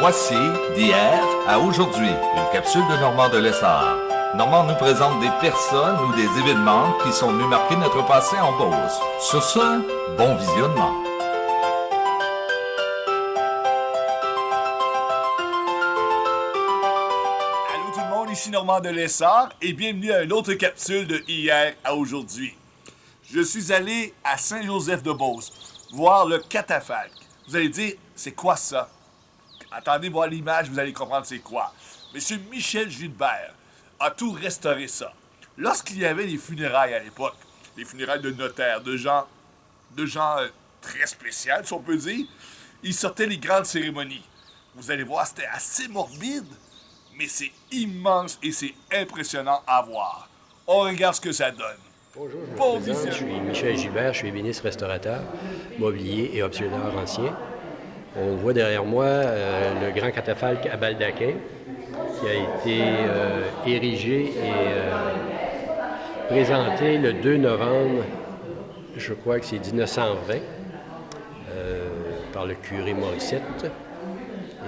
Voici d'hier à aujourd'hui, une capsule de Normand de Lessard. Normand nous présente des personnes ou des événements qui sont venus marquer notre passé en Beauce. Sur ce, bon visionnement. Allô tout le monde, ici Normand de Lessard et bienvenue à une autre capsule de hier à aujourd'hui. Je suis allé à Saint-Joseph-de-Beauce voir le catafalque. Vous allez dire, c'est quoi ça? Attendez voir l'image, vous allez comprendre c'est quoi. Monsieur Michel Gilbert a tout restauré ça. Lorsqu'il y avait les funérailles à l'époque, les funérailles de notaires, de gens très spéciaux, si on peut dire, il sortait les grandes cérémonies. Vous allez voir, c'était assez morbide, mais c'est immense et c'est impressionnant à voir. On regarde ce que ça donne. Bonjour, je me présente, je suis Michel Gilbert, je suis ébéniste restaurateur, mobilier et optionneur ancien. On voit derrière moi le grand catafalque à Baldaquin qui a été érigé et présenté le 2 novembre, je crois que c'est 1920, par le curé Morissette.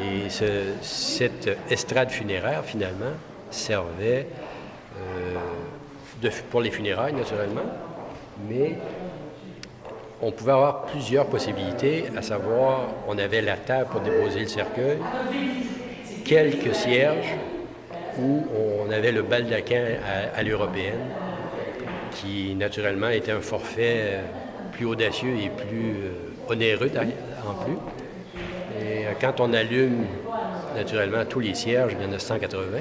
Et cette estrade funéraire, finalement, servait pour les funérailles, naturellement, mais on pouvait avoir plusieurs possibilités, à savoir, on avait la table pour déposer le cercueil, quelques cierges, où on avait le baldaquin à l'européenne, qui, naturellement, était un forfait plus audacieux et plus onéreux en plus. Et quand on allume, naturellement, tous les cierges, il y en a 180,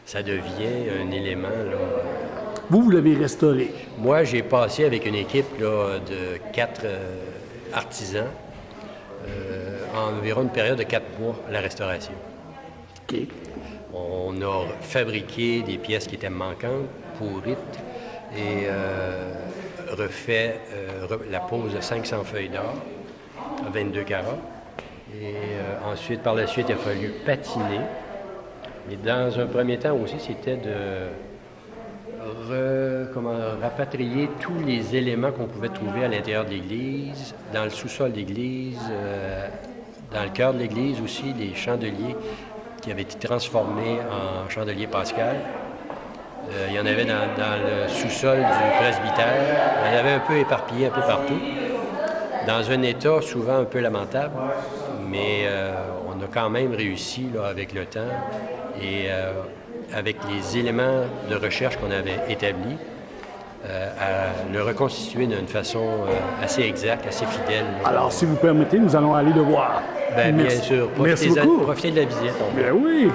ça devient un élément, là. Vous l'avez restauré. Moi, j'ai passé avec une équipe là, de 4 artisans en environ une période de 4 mois à la restauration. OK. On a fabriqué des pièces qui étaient manquantes, pourrites, et refait la pose de 500 feuilles d'or à 22 carats. Et ensuite, par la suite, il a fallu patiner. Mais dans un premier temps aussi, c'était de rapatrier tous les éléments qu'on pouvait trouver à l'intérieur de l'église, dans le sous-sol de l'église, dans le cœur de l'église aussi, les chandeliers qui avaient été transformés en chandeliers pascal. Il y en avait dans le sous-sol du presbytère. Il y en avait un peu éparpillé un peu partout, dans un état souvent un peu lamentable, mais on a quand même réussi là, avec le temps et avec les éléments de recherche qu'on avait établis, à le reconstituer d'une façon assez exacte, assez fidèle. Alors, si vous permettez, nous allons aller le voir. Bien sûr. Merci beaucoup. Profitez de la visite. Bien oui.